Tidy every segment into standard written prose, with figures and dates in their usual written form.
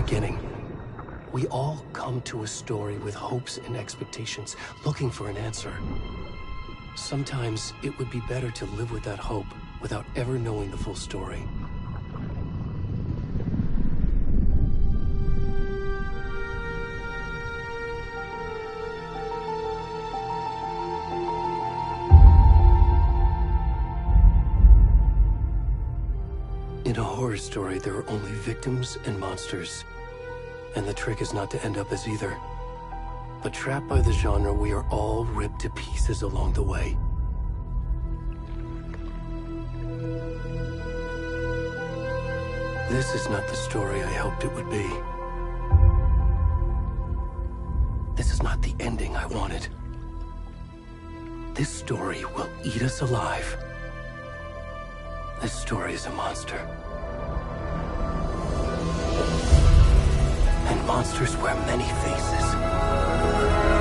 beginning. We all come to a story with hopes and expectations, looking for an answer. Sometimes it would be better to live with that hope without ever knowing the full story. In a horror story, there are only victims and monsters. And the trick is not to end up as either. But trapped by the genre, we are all ripped to pieces along the way. This is not the story I hoped it would be. This is not the ending I wanted. This story will eat us alive. This story is a monster. And monsters wear many faces.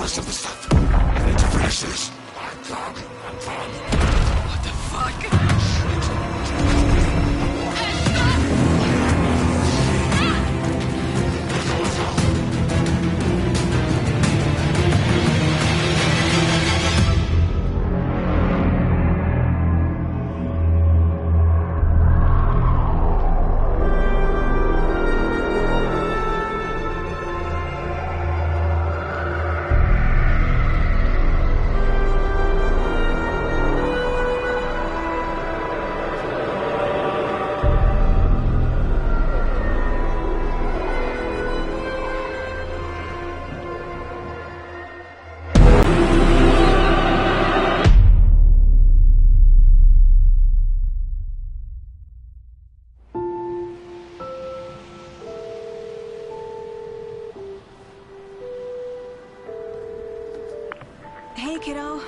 rest of the stuff. I need to finish this. What the fuck? Hey, kiddo.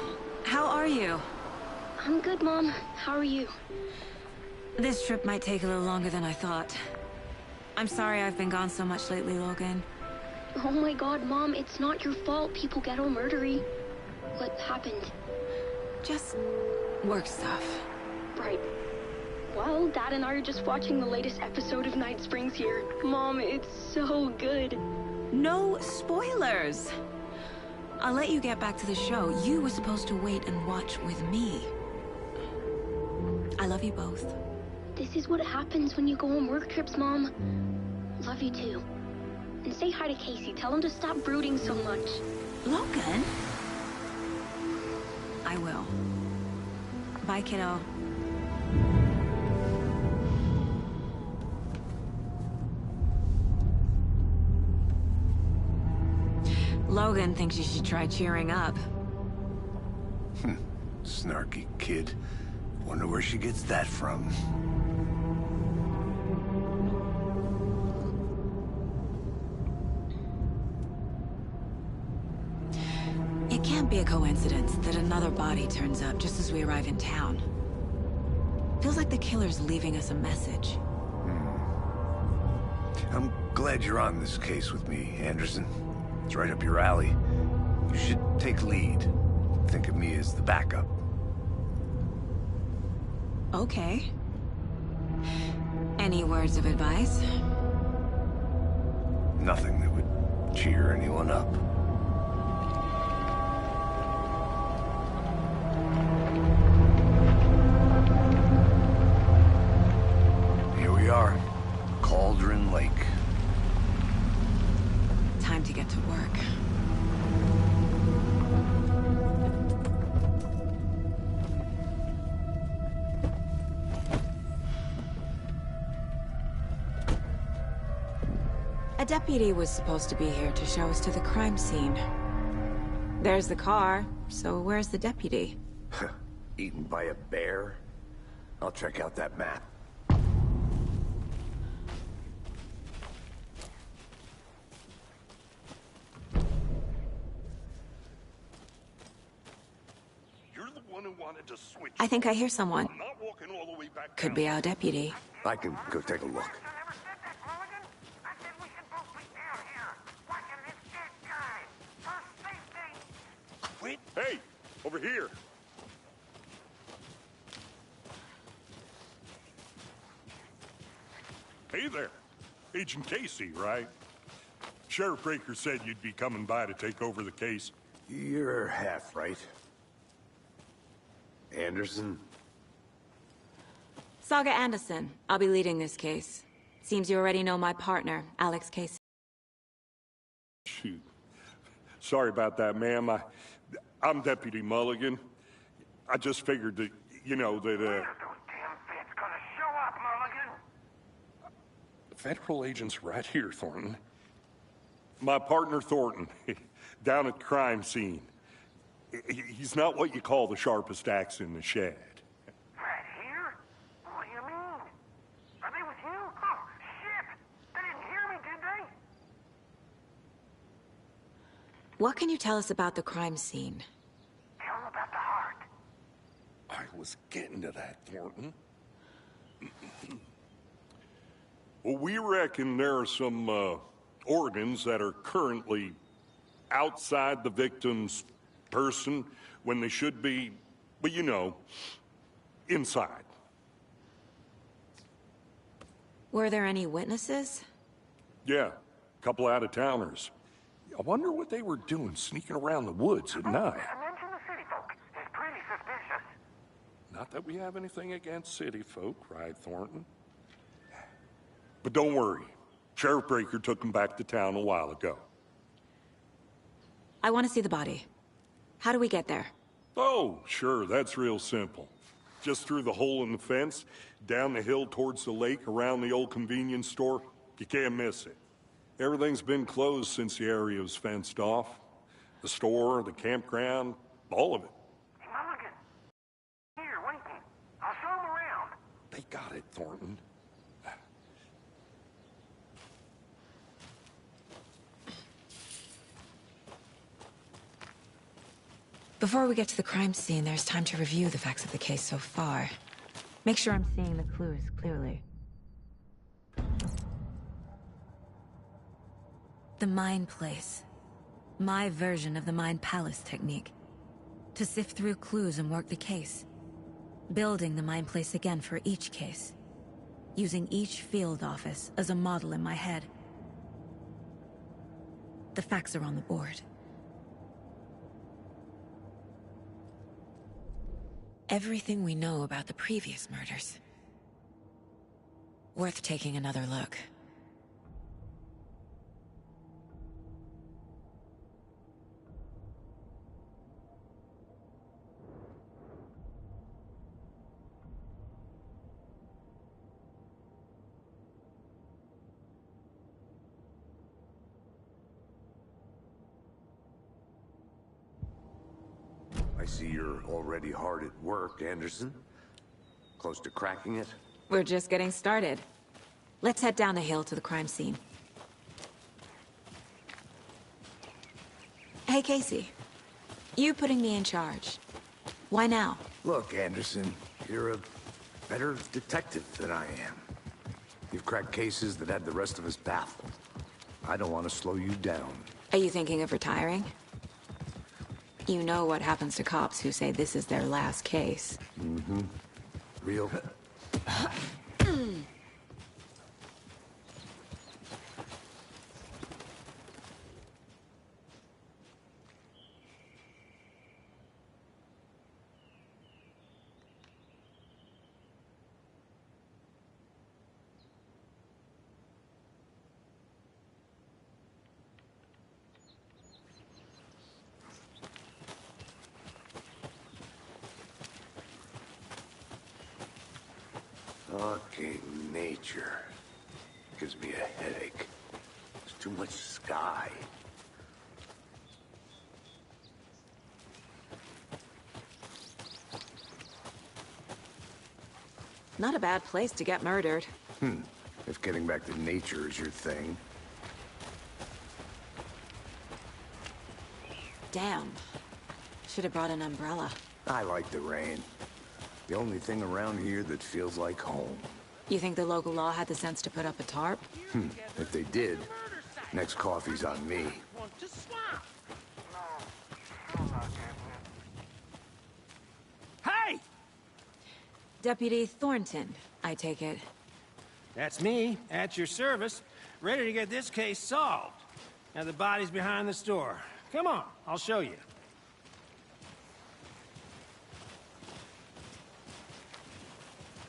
How are you? I'm good, Mom. How are you? This trip might take a little longer than I thought. I'm sorry I've been gone so much lately, Logan. Oh my god, Mom, it's not your fault people get all murdery. What happened? Just work stuff. Right. Well, Dad and I are just watching the latest episode of Night Springs here. Mom, it's so good. No spoilers! I'll let you get back to the show. You were supposed to wait and watch with me. I love you both. This is what happens when you go on work trips, Mom. Love you too. And say hi to Casey. Tell him to stop brooding so much. Logan? I will. Bye, kiddo. Logan thinks you should try cheering up. Snarky kid. Wonder where she gets that from. It can't be a coincidence that another body turns up just as we arrive in town. Feels like the killer's leaving us a message. I'm glad you're on this case with me, Anderson. It's right up your alley. You should take lead. Think of me as the backup. Okay. Any words of advice? Nothing that would cheer anyone up. Here we are. Cauldron Lake. Time to get to work. A deputy was supposed to be here to show us to the crime scene. There's the car, so where's the deputy? Eaten by a bear? I'll check out that map. I think I hear someone. Could be our deputy. I can go take a look. Wait. Hey, over here. Hey there. Agent Casey, right? Sheriff Breaker said you'd be coming by to take over the case. You're half right. Anderson? Saga Anderson. I'll be leading this case. Seems you already know my partner, Alex Casey. Shoot. Sorry about that, ma'am. I'm Deputy Mulligan. I just figured that, you know, that, When are those damn feds gonna show up, Mulligan? federal agent's right here, Thornton. My partner, Thornton, down at the crime scene. He's not what you call the sharpest axe in the shed. Right here? What do you mean? Are they with you? Oh, shit! They didn't hear me, did they? What can you tell us about the crime scene? Tell them about the heart. I was getting to that, Thornton. Well, we reckon there are some organs that are currently outside the victim's person when they should be, well, you know, inside. Were there any witnesses? Yeah, a couple out-of-towners. I wonder what they were doing sneaking around the woods at night. Mention the city folk. It's pretty suspicious. Not that we have anything against city folk, right, Thornton? But don't worry. Sheriff Breaker took them back to town a while ago. I want to see the body. How do we get there? Oh, sure, that's real simple. Just through the hole in the fence, down the hill towards the lake, around the old convenience store. You can't miss it. Everything's been closed since the area was fenced off. The store, the campground, all of it. Mulligan. Here, waiting. I'll show him around. They got it, Thornton. Before we get to the crime scene, there's time to review the facts of the case so far. Make sure I'm seeing the clues clearly. The Mind Place. My version of the Mind Palace technique. To sift through clues and work the case. Building the Mind Place again for each case. Using each field office as a model in my head. The facts are on the board. Everything we know about the previous murders. Worth taking another look. I see you're already hard at work, Anderson. Close to cracking it? We're just getting started. Let's head down the hill to the crime scene. Hey, Casey. You putting me in charge. Why now? Look, Anderson, you're a better detective than I am. You've cracked cases that had the rest of us baffled. I don't want to slow you down. Are you thinking of retiring? You know what happens to cops who say this is their last case. Mm-hmm. Real? Fucking nature. Gives me a headache. There's too much sky. Not a bad place to get murdered. If getting back to nature is your thing. Damn. Should have brought an umbrella. I like the rain. The only thing around here that feels like home. You think the local law had the sense to put up a tarp? If they did, next coffee's on me. Hey! Deputy Thornton, I take it. That's me, at your service, ready to get this case solved. Now the body's behind the store. Come on, I'll show you.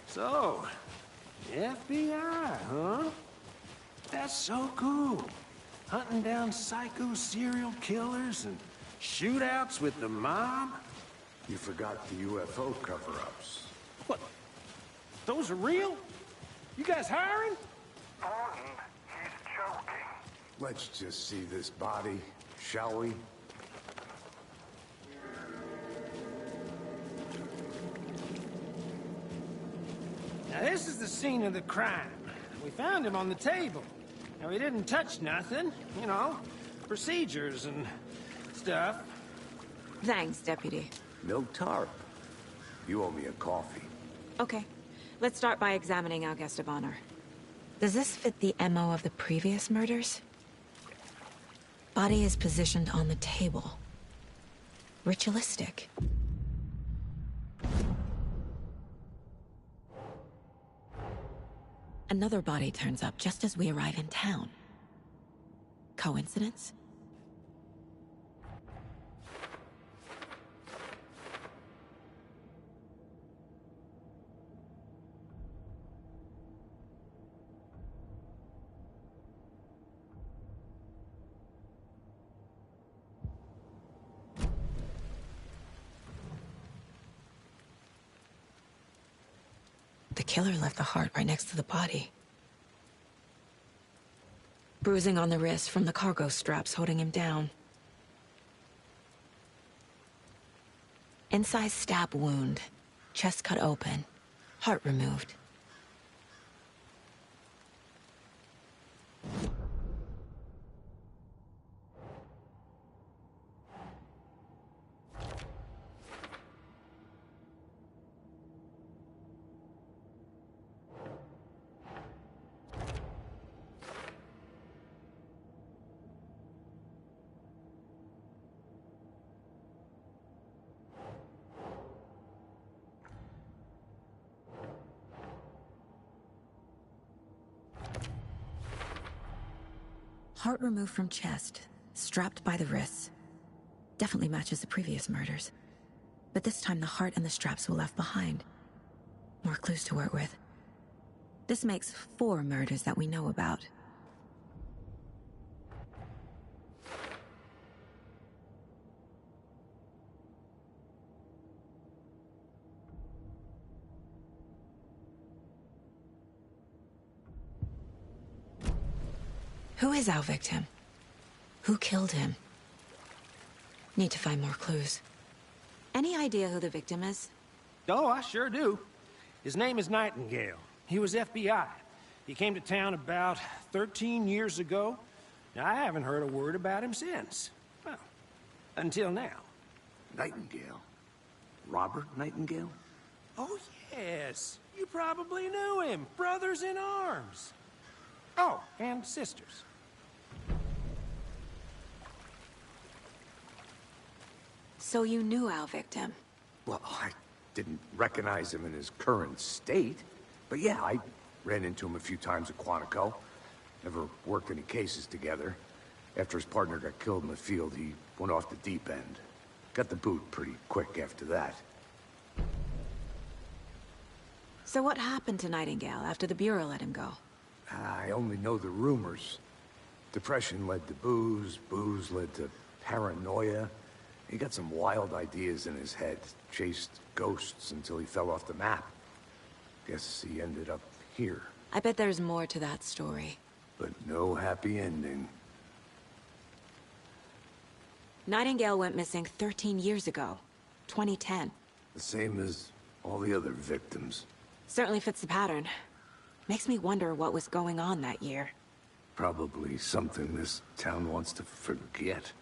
So, FBI, huh? That's so cool. Hunting down psycho serial killers and shootouts with the mob? You forgot the UFO cover-ups. What? Those are real? You guys hiring? Thornton, he's joking. Let's just see this body, shall we? Now this is the scene of the crime. We found him on the table. Now he didn't touch nothing, you know, procedures and stuff. Thanks, Deputy. No tarp. You owe me a coffee. Okay. Let's start by examining our guest of honor. Does this fit the MO of the previous murders? Body is positioned on the table. Ritualistic. Another body turns up just as we arrive in town. Coincidence? The killer left the heart right next to the body. Bruising on the wrist from the cargo straps holding him down. Incised stab wound. Chest cut open. Heart removed. Heart removed from chest, strapped by the wrists. Definitely matches the previous murders. But this time the heart and the straps were left behind. More clues to work with. This makes 4 murders that we know about. Who is our victim? Who killed him? Need to find more clues. Any idea who the victim is? Oh, I sure do. His name is Nightingale. He was FBI. He came to town about 13 years ago. Now, I haven't heard a word about him since. Well, until now. Nightingale? Robert Nightingale? Oh, yes. You probably knew him. Brothers in arms. Oh, and sisters. So you knew our victim? Well, I didn't recognize him in his current state. But yeah, I ran into him a few times at Quantico. Never worked any cases together. After his partner got killed in the field, he went off the deep end. Got the boot pretty quick after that. So what happened to Nightingale after the Bureau let him go? I only know the rumors. Depression led to booze, booze led to paranoia. He got some wild ideas in his head, chased ghosts until he fell off the map. Guess he ended up here. I bet there's more to that story. But no happy ending. Nightingale went missing 13 years ago, 2010. The same as all the other victims. Certainly fits the pattern. Makes me wonder what was going on that year. Probably something this town wants to forget.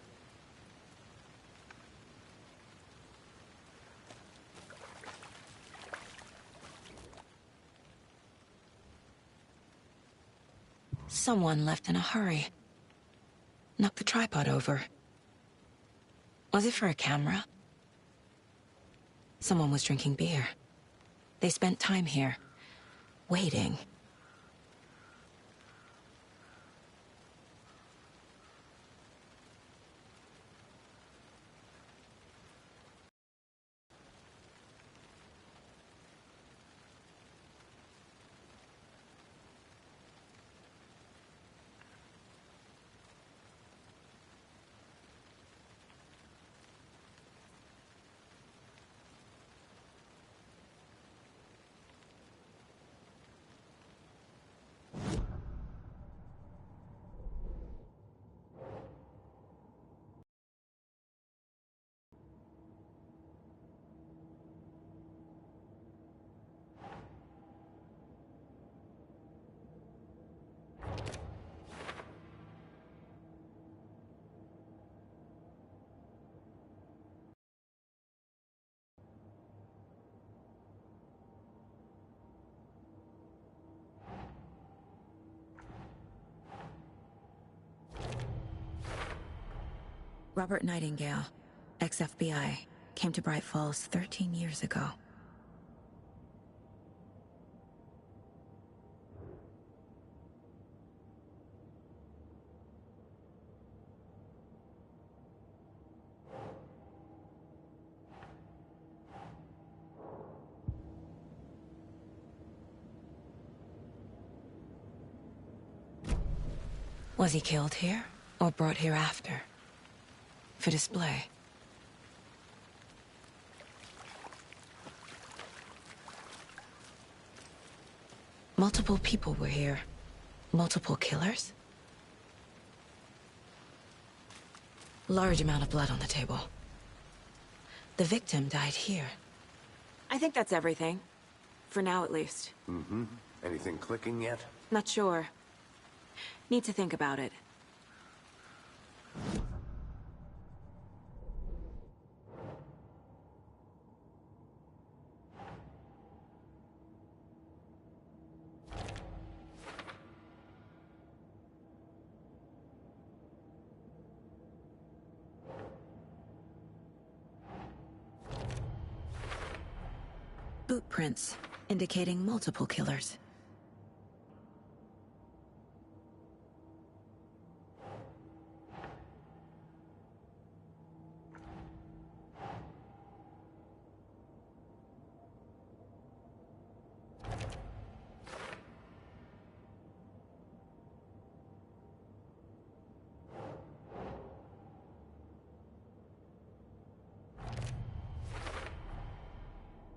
Someone left in a hurry. Knocked the tripod over. Was it for a camera? Someone was drinking beer. They spent time here, waiting. Robert Nightingale, ex-FBI, came to Bright Falls 13 years ago. Was he killed here, or brought here after? For display? Multiple people were here. Multiple killers? Large amount of blood on the table. The victim died here. I think that's everything. For now, at least. Mm-hmm. Anything clicking yet? Not sure. Need to think about it. Boot prints, indicating multiple killers.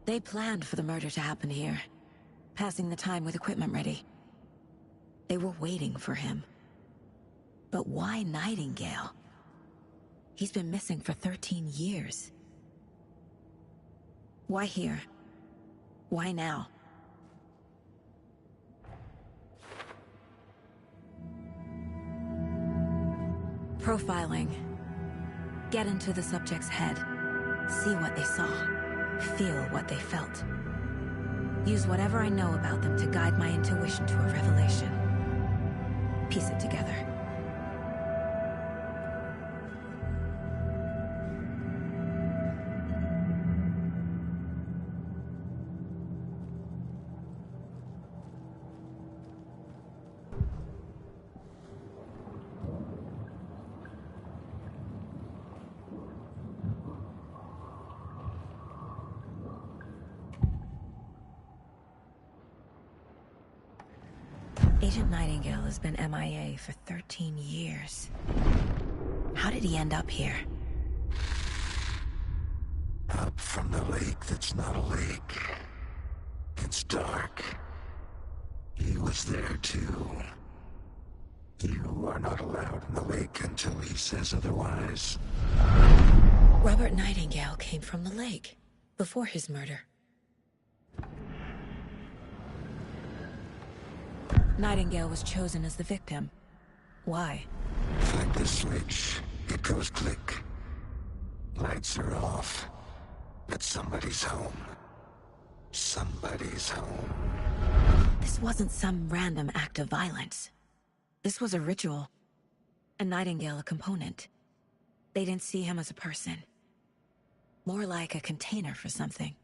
They planned for the murder to happen here, passing the time with equipment ready. They were waiting for him. But why Nightingale? He's been missing for 13 years. Why here? Why now? Profiling. Get into the subject's head. See what they saw. Feel what they felt. Use whatever I know about them to guide my intuition to a revelation. Piece it together. Agent Nightingale has been MIA for 13 years. How did he end up here? Up from the lake that's not a lake. It's dark. He was there too. You are not allowed in the lake until he says otherwise. Robert Nightingale came from the lake, before his murder. Nightingale was chosen as the victim. Why? Like the switch, it goes click. Lights are off. But somebody's home. Somebody's home. This wasn't some random act of violence. This was a ritual. And Nightingale a component. They didn't see him as a person. More like a container for something.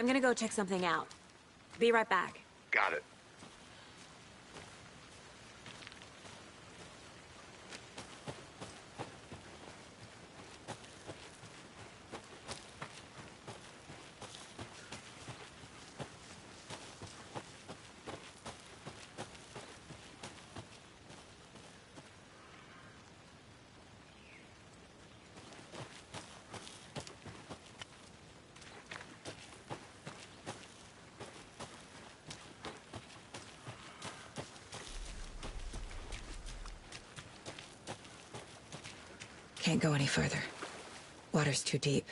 I'm gonna go check something out. Be right back. Got it. Can't go any further. Water's too deep.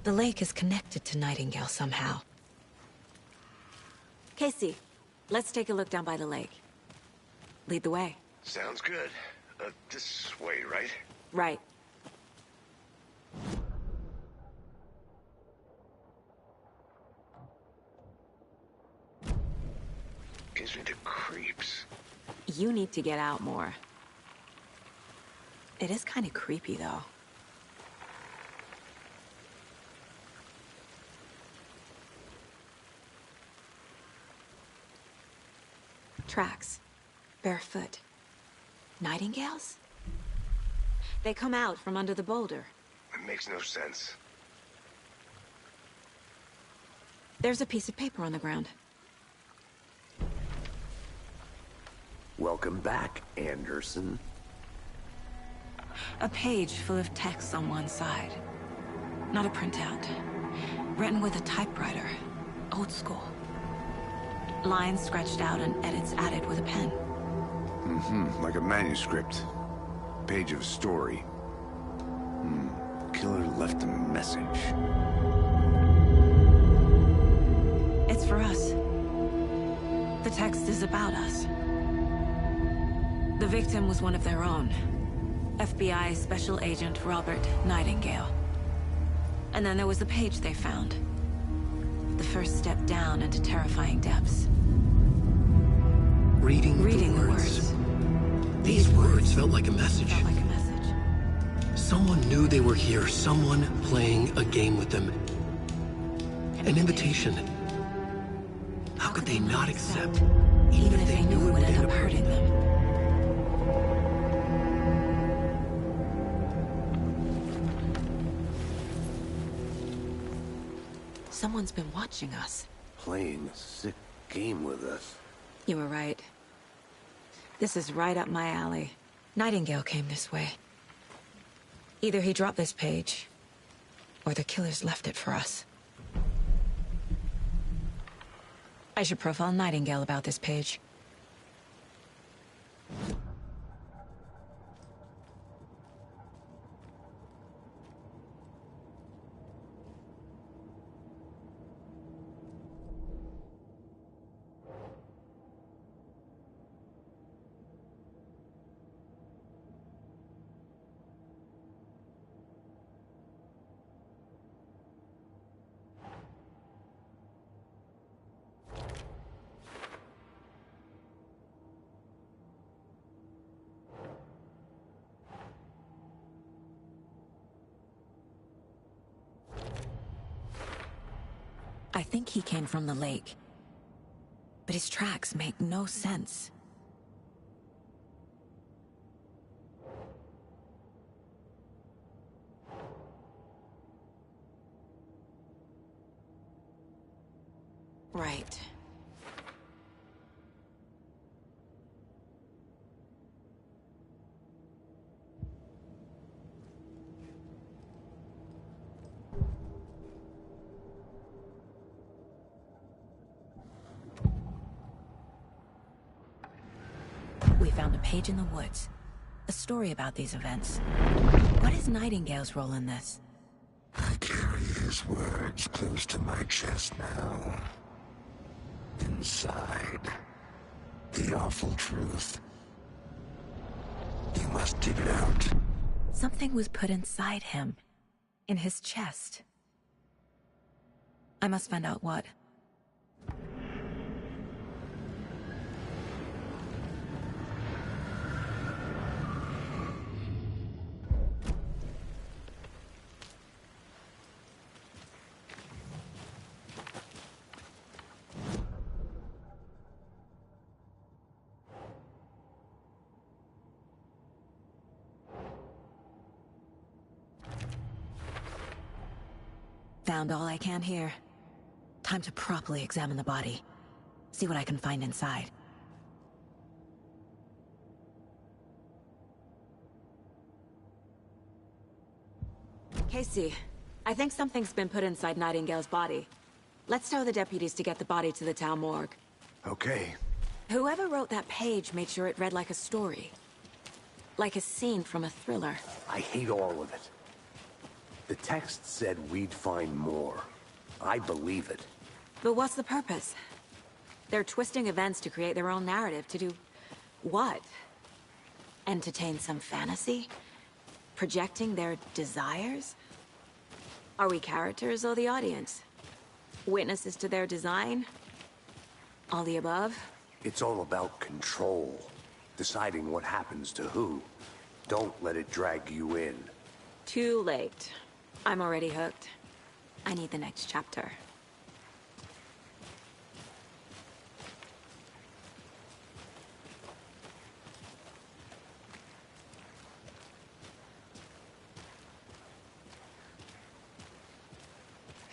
The lake is connected to Nightingale somehow. Casey, let's take a look down by the lake. Lead the way. Sounds good. This way, right? Right. Gives me the creeps. You need to get out more. It is kind of creepy, though. Tracks. Barefoot. Nightingales? They come out from under the boulder. It makes no sense. There's a piece of paper on the ground. Welcome back, Anderson. A page full of text on one side. Not a printout. Written with a typewriter. Old school. Lines scratched out and edits added with a pen. Like a manuscript. Page of story. Killer left a message. It's for us. The text is about us. The victim was one of their own. FBI Special Agent Robert Nightingale. And then there was the page they found. The first step down into terrifying depths. Reading the words. These words felt like a message. Someone knew they were here. Someone playing a game with them. An invitation. How could they not accept, even if they knew it would end up hurting them? Someone's been watching us. Playing a sick game with us. You were right. This is right up my alley. Nightingale came this way. Either he dropped this page, or the killers left it for us. I should profile Nightingale about this page. think he came from the lake. But his tracks make no sense. Right. We found a page in the woods. A story about these events. What is Nightingale's role in this? I carry his words close to my chest now. Inside, the awful truth. You must dig it out. Something was put inside him. In his chest. I must find out what. Found all I can here. Time to properly examine the body. See what I can find inside. Casey, I think something's been put inside Nightingale's body. Let's tell the deputies to get the body to the town morgue. Okay. Whoever wrote that page made sure it read like a story. Like a scene from a thriller. I hate all of it. The text said we'd find more. I believe it. But what's the purpose? They're twisting events to create their own narrative. To do what? Entertain some fantasy? Projecting their desires? Are we characters or the audience? Witnesses to their design? All the above? It's all about control. Deciding what happens to who. Don't let it drag you in. Too late. I'm already hooked. I need the next chapter.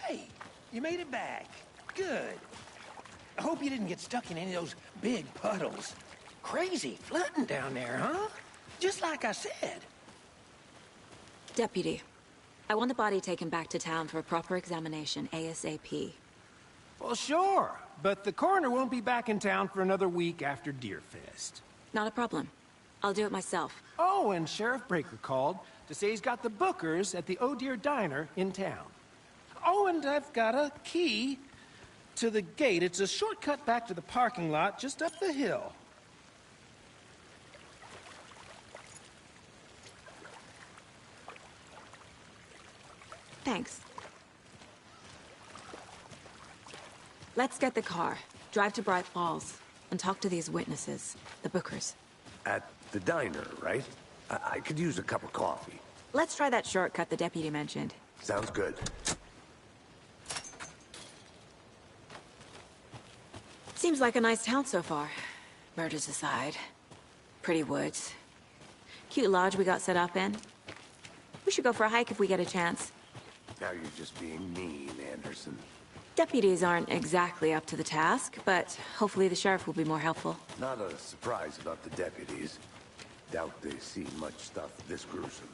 Hey, you made it back. Good. I hope you didn't get stuck in any of those big puddles. Crazy flooding down there, huh? Just like I said. Deputy, I want the body taken back to town for a proper examination, ASAP. Well, sure, but the coroner won't be back in town for another week after Deerfest. Not a problem. I'll do it myself. Oh, and Sheriff Breaker called to say he's got the Bookers at the Oh Dear Diner in town. Oh, and I've got a key to the gate. It's a shortcut back to the parking lot just up the hill. Thanks. Let's get the car, drive to Bright Falls, and talk to these witnesses, the Bookers. At the diner, right? I could use a cup of coffee. Let's try that shortcut the deputy mentioned. Sounds good. Seems like a nice town so far. Murders aside. Pretty woods. Cute lodge we got set up in. We should go for a hike if we get a chance. Now you're just being mean, Anderson. Deputies aren't exactly up to the task, but hopefully the sheriff will be more helpful. Not a surprise about the deputies. Doubt they've seen much stuff this gruesome.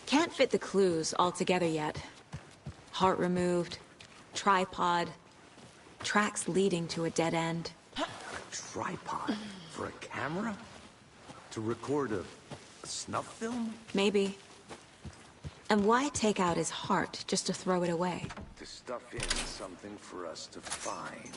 Can't fit the clues all together yet. Heart removed, tripod, tracks leading to a dead end. A tripod? For a camera? To record a snuff film? Maybe. And why take out his heart just to throw it away? To stuff in something for us to find.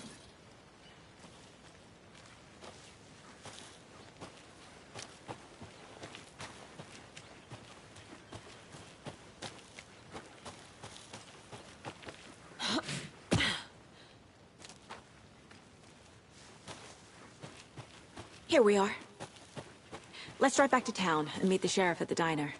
Here we are. Let's drive back to town and meet the sheriff at the diner.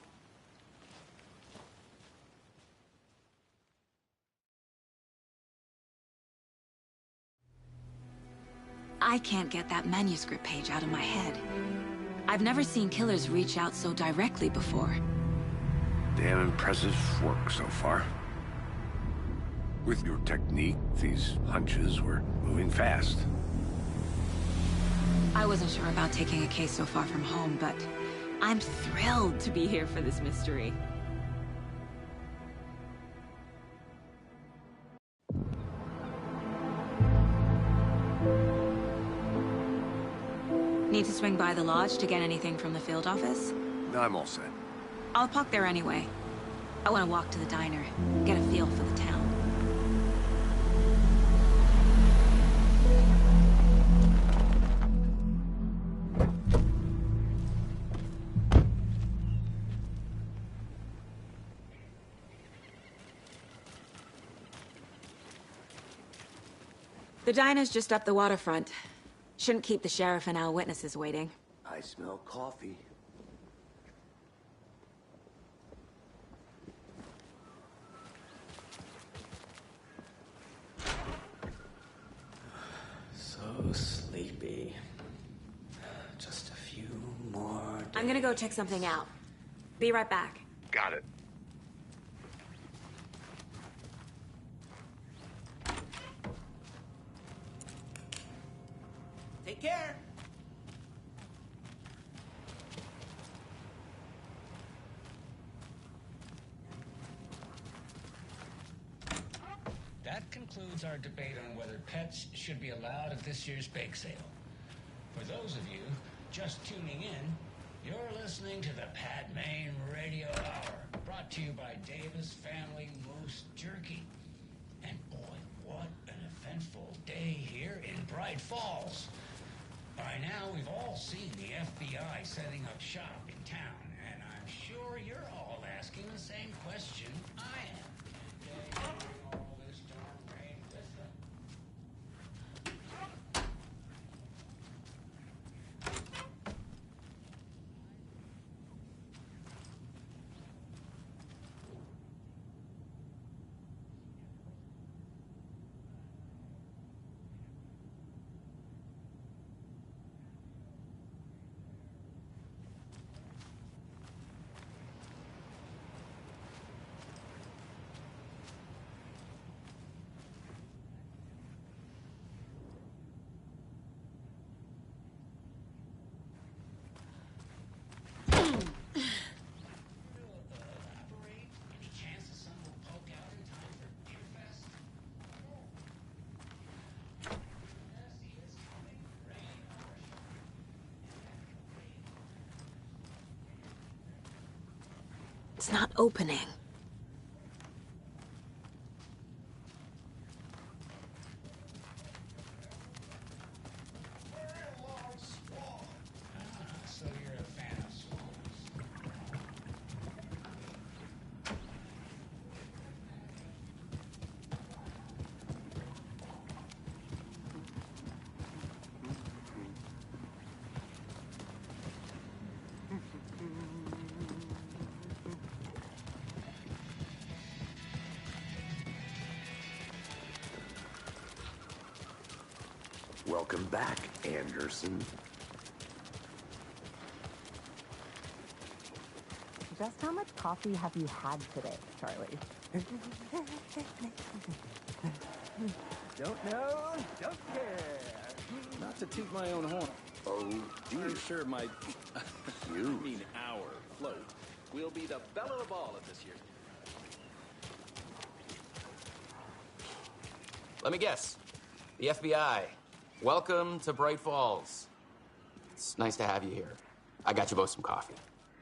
I can't get that manuscript page out of my head. I've never seen killers reach out so directly before. Damn impressive work so far. With your technique, these hunches were moving fast. I wasn't sure about taking a case so far from home, but I'm thrilled to be here for this mystery. Need to swing by the lodge to get anything from the field office? No, I'm all set. I'll park there anyway. I want to walk to the diner, get a feel for the town. The diner's just up the waterfront. Shouldn't keep the sheriff and our witnesses waiting. I smell coffee. So sleepy. Just a few more days. I'm gonna go check something out. Be right back. Got it. Take care. That concludes our debate on whether pets should be allowed at this year's bake sale. For those of you just tuning in, you're listening to the Pat Main Radio Hour, brought to you by Davis Family Moose Jerky. And boy, what an eventful day here in Bright Falls. By now, we've all seen the FBI setting up shop in town, and I'm sure you're all asking the same question I am. They bring all this darn rain with them. It's not opening. So you're a fan of swamps. Welcome back, Anderson. Just how much coffee have you had today, Charlie? Don't know, don't care. Not to toot my own horn. Oh, dear. I'm sure my... You. I mean our float will be the belle of the ball at this year's... Let me guess. The FBI. Welcome to Bright Falls. It's nice to have you here. I got you both some coffee.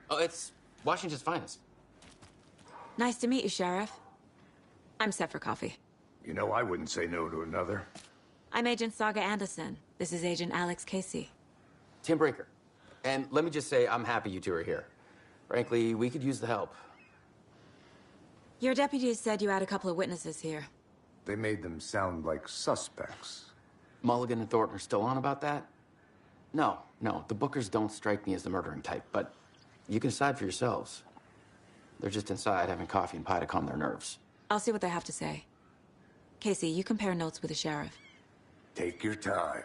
Oh, it's Washington's finest. Nice to meet you, Sheriff. I'm set for coffee. You know, I wouldn't say no to another. I'm Agent Saga Anderson. This is Agent Alex Casey. Tim Brinker. And let me just say, I'm happy you two are here. Frankly, we could use the help. Your deputies said you had a couple of witnesses here. They made them sound like suspects. Mulligan and Thornton are still on about that? No, the Bookers don't strike me as the murdering type, but you can decide for yourselves. They're just inside having coffee and pie to calm their nerves. I'll see what they have to say. Casey, you compare notes with the sheriff. Take your time.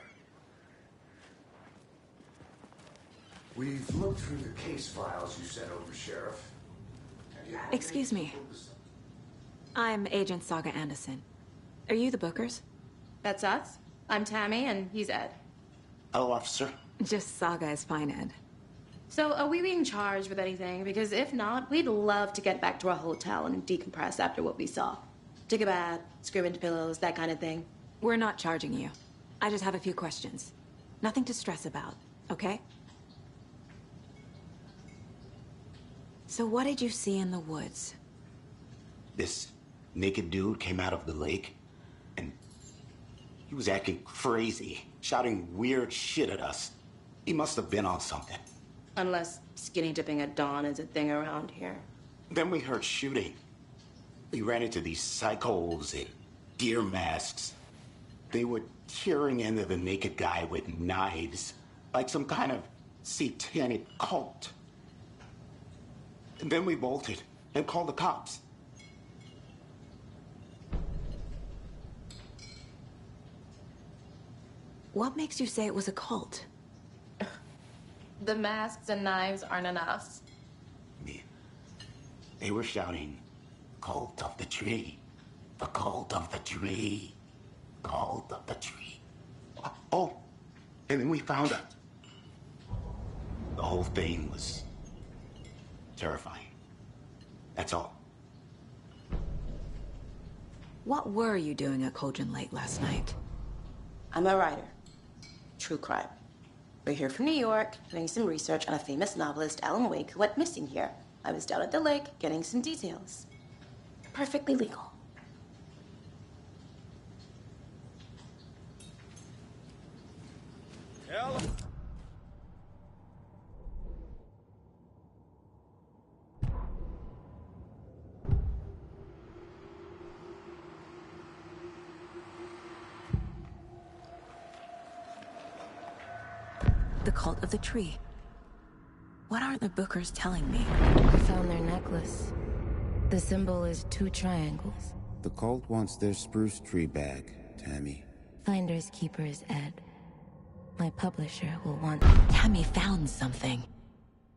We've looked through the case files you sent over, Sheriff. Excuse me. I'm Agent Saga Anderson. Are you the Bookers? That's us. I'm Tammy, and he's Ed. Hello, officer. Just Saga is fine, Ed. So, are we being charged with anything? Because if not, we'd love to get back to our hotel and decompress after what we saw. Take a bath, scream into pillows, that kind of thing. We're not charging you. I just have a few questions. Nothing to stress about, okay? So what did you see in the woods? This naked dude came out of the lake, and he was acting crazy, shouting weird shit at us. He must have been on something. Unless skinny dipping at dawn is a thing around here. Then we heard shooting. We ran into these psychos in deer masks. They were tearing into the naked guy with knives, like some kind of satanic cult. And then we bolted and called the cops. What makes you say it was a cult? The masks and knives aren't enough. They were shouting, "Cult of the tree, the cult of the tree, cult of the tree." Oh, and then we found out. The whole thing was terrifying. That's all. What were you doing at Cauldron Lake last night? I'm a writer. True crime. We're here from New York, doing some research on a famous novelist, Alan Wake, who went missing here. I was down at the lake, getting some details. Perfectly legal. Hell. The cult of the tree. What are the Bookers telling me? I found their necklace. The symbol is 2 triangles. The cult wants their spruce tree back, Tammy. Finders keepers, Ed. My publisher will want... Tammy found something.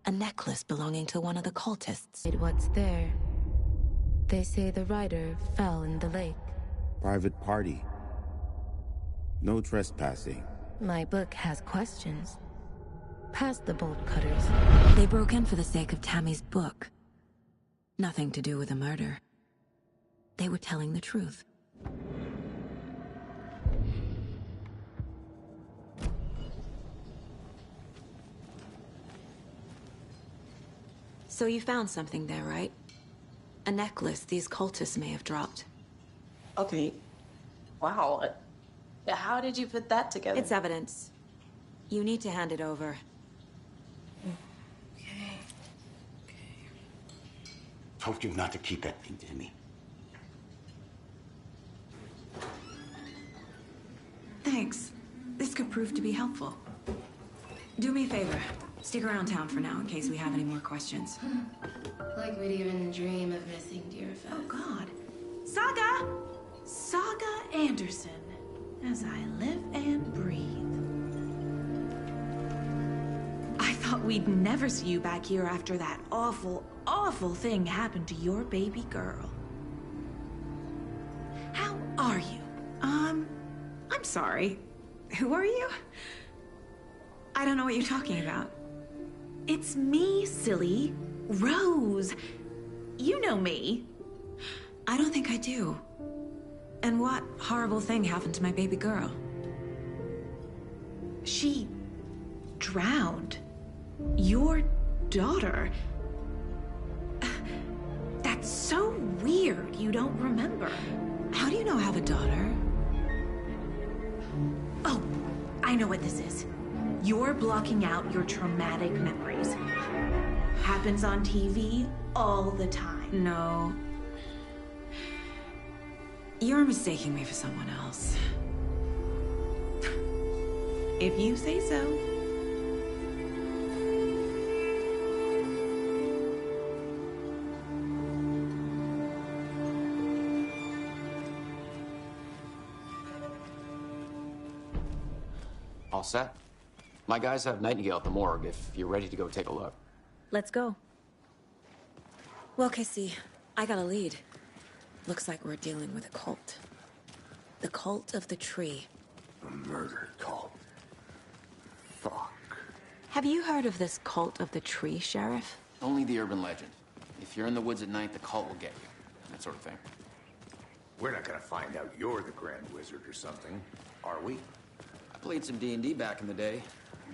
A necklace belonging to one of the cultists. What's there? They say the writer fell in the lake. Private party. No trespassing. My book has questions. Past the bolt cutters. They broke in for the sake of Tammy's book. Nothing to do with the murder. They were telling the truth. So you found something there, right? A necklace these cultists may have dropped. Okay. Wow. How did you put that together? It's evidence. You need to hand it over. Told you not to keep that thing to me. Thanks. This could prove to be helpful. Do me a favor. Stick around town for now in case we have any more questions. Like we'd even dream of missing dear Fez. Oh, God. Saga! Saga Anderson. As I live and breathe. I thought we'd never see you back here after that awful, awful thing happened to your baby girl. How are you? I'm sorry. Who are you? I don't know what you're talking about. It's me, silly. Rose. You know me. I don't think I do. And what horrible thing happened to my baby girl? She drowned. Your daughter. That's so weird you don't remember. How do you know I have a daughter? Oh, I know what this is. You're blocking out your traumatic memories. Happens on TV all the time. No. You're mistaking me for someone else. If you say so. All set? My guys have Nightingale at the morgue if you're ready to go take a look. Let's go. Well, Casey, I got a lead. Looks like we're dealing with a cult. The cult of the tree. A murder cult. Fuck. Have you heard of this cult of the tree, Sheriff? Only the urban legend. If you're in the woods at night, the cult will get you. That sort of thing. We're not gonna find out you're the Grand Wizard or something, are we? I played some D&D back in the day.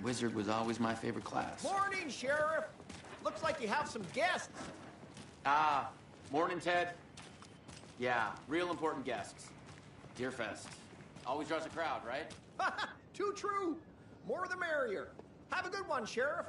Wizard was always my favorite class. Morning, Sheriff. Looks like you have some guests. Morning, Ted. Yeah, real important guests. Deerfest. Always draws a crowd, right? Too true. More the merrier. Have a good one, Sheriff.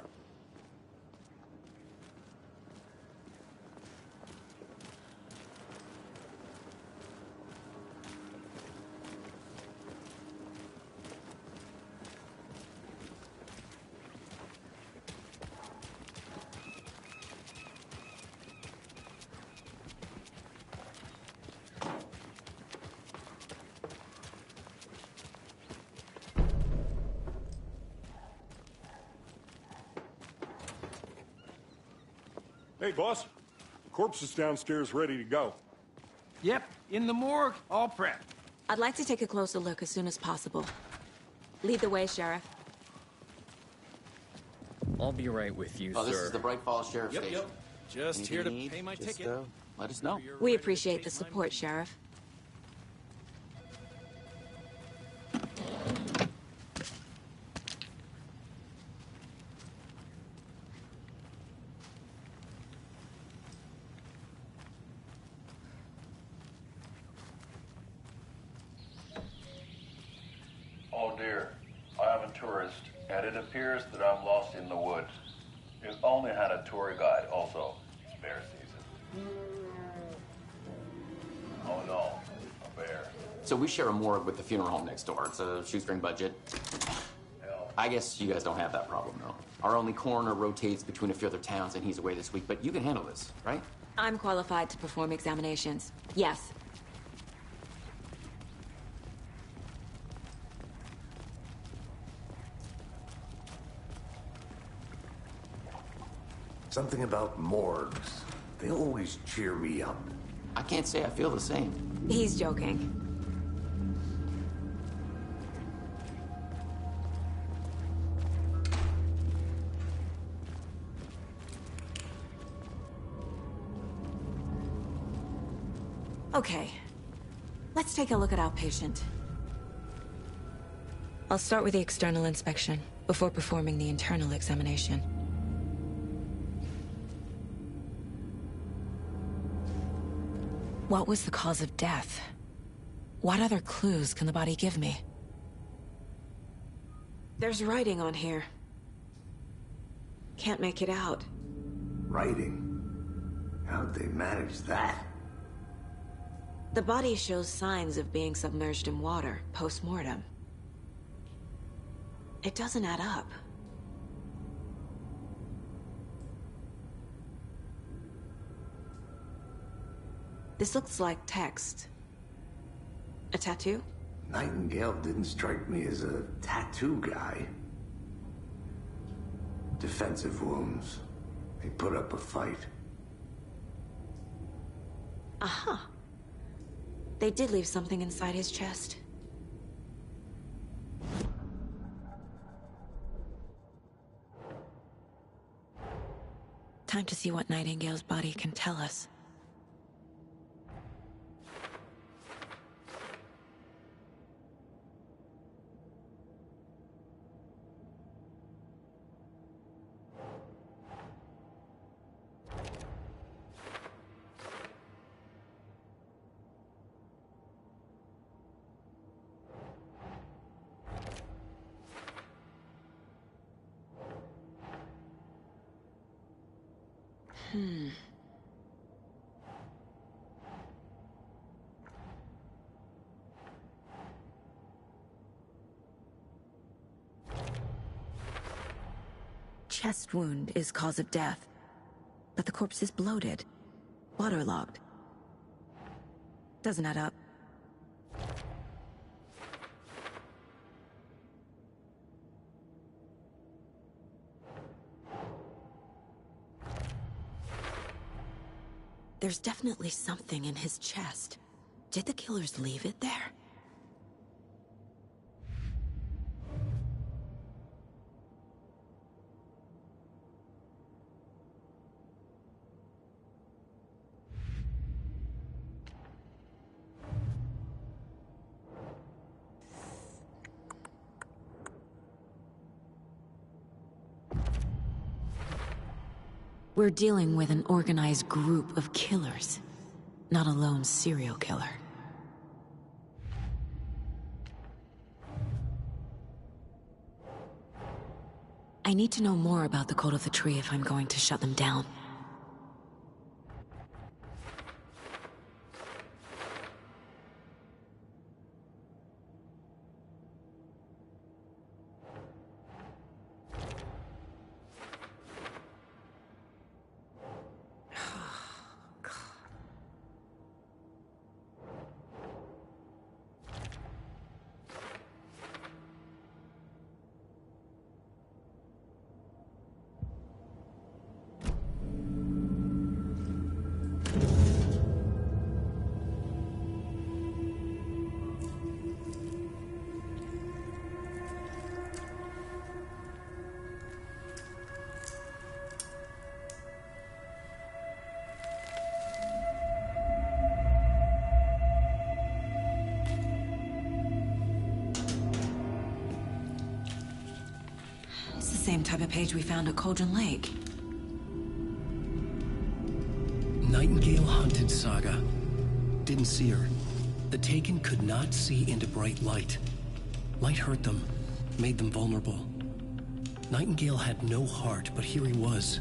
Hey, boss. Corpse is downstairs ready to go. Yep, in the morgue, all prepped. I'd like to take a closer look as soon as possible. Lead the way, Sheriff. I'll be right with you, Oh, sir. this is the Bright Falls Sheriff Station. Yep. Just Anything here to you need, pay my just, ticket. Let us know. We appreciate the support, Sheriff. Oh dear, I am a tourist, and it appears that I'm lost in the woods. We've only had a tour guide, also. It's bear season. Oh no, a bear. So we share a morgue with the funeral home next door. It's a shoestring budget. I guess you guys don't have that problem, though. Our only coroner rotates between a few other towns, and he's away this week, but you can handle this, right? I'm qualified to perform examinations. Yes. Something about morgues. They always cheer me up. I can't say I feel the same. He's joking. Okay. Let's take a look at our patient. I'll start with the external inspection before performing the internal examination. What was the cause of death? What other clues can the body give me? There's writing on here. Can't make it out. Writing? How'd they manage that? The body shows signs of being submerged in water post-mortem. It doesn't add up. This looks like text. A tattoo? Nightingale didn't strike me as a tattoo guy. Defensive wounds. They put up a fight. Aha. They did leave something inside his chest. Time to see what Nightingale's body can tell us. Chest wound is cause of death, but the corpse is bloated, waterlogged. Doesn't add up. There's definitely something in his chest. Did the killers leave it there? We're dealing with an organized group of killers, not a lone serial killer. I need to know more about the Code of the Tree if I'm going to shut them down. Same type of page we found at Cauldron Lake. Nightingale hunted Saga. Didn't see her. The Taken could not see into bright light. Light hurt them, made them vulnerable. Nightingale had no heart, but here he was,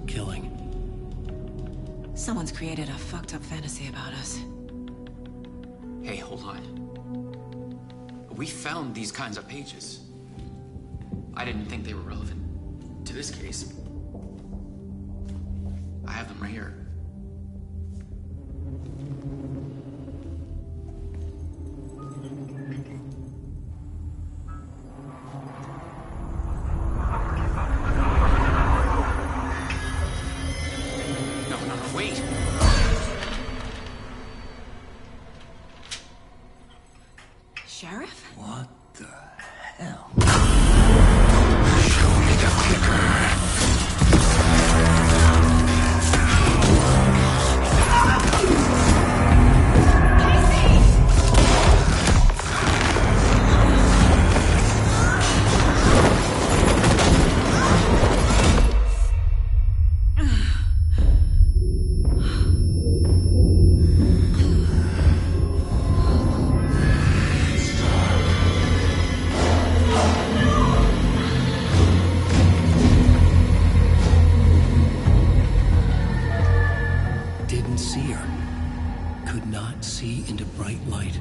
killing. Someone's created a fucked up fantasy about us. Hey, hold on. We found these kinds of pages. I didn't think they were relevant to this case. I have them right here. No, wait! Sheriff? What the hell? Didn't see her. Could not see into bright light.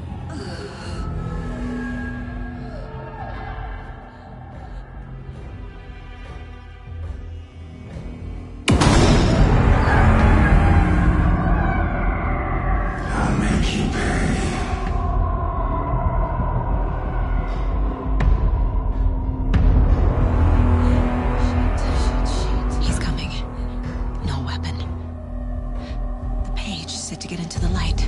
I'll make you pay. He's coming. No weapon. The page set to get into the light.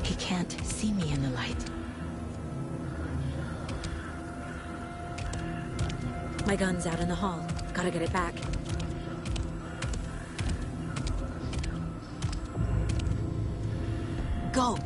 He can't see me in the light. My gun's out in the hall. Gotta get it back. Go!